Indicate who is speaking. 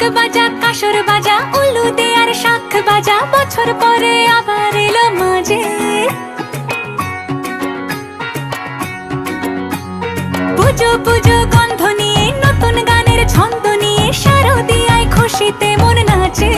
Speaker 1: ঢাক বাজা কাসর বাজা উলু দে আর শাখ বাজা, বছর পরে আবার এলো মাঝে। পুজো পুজো গন্ধ নিয়ে নতুন গানের ছন্দ নিয়ে শারদিয়ায় খুশিতে মন নাচে।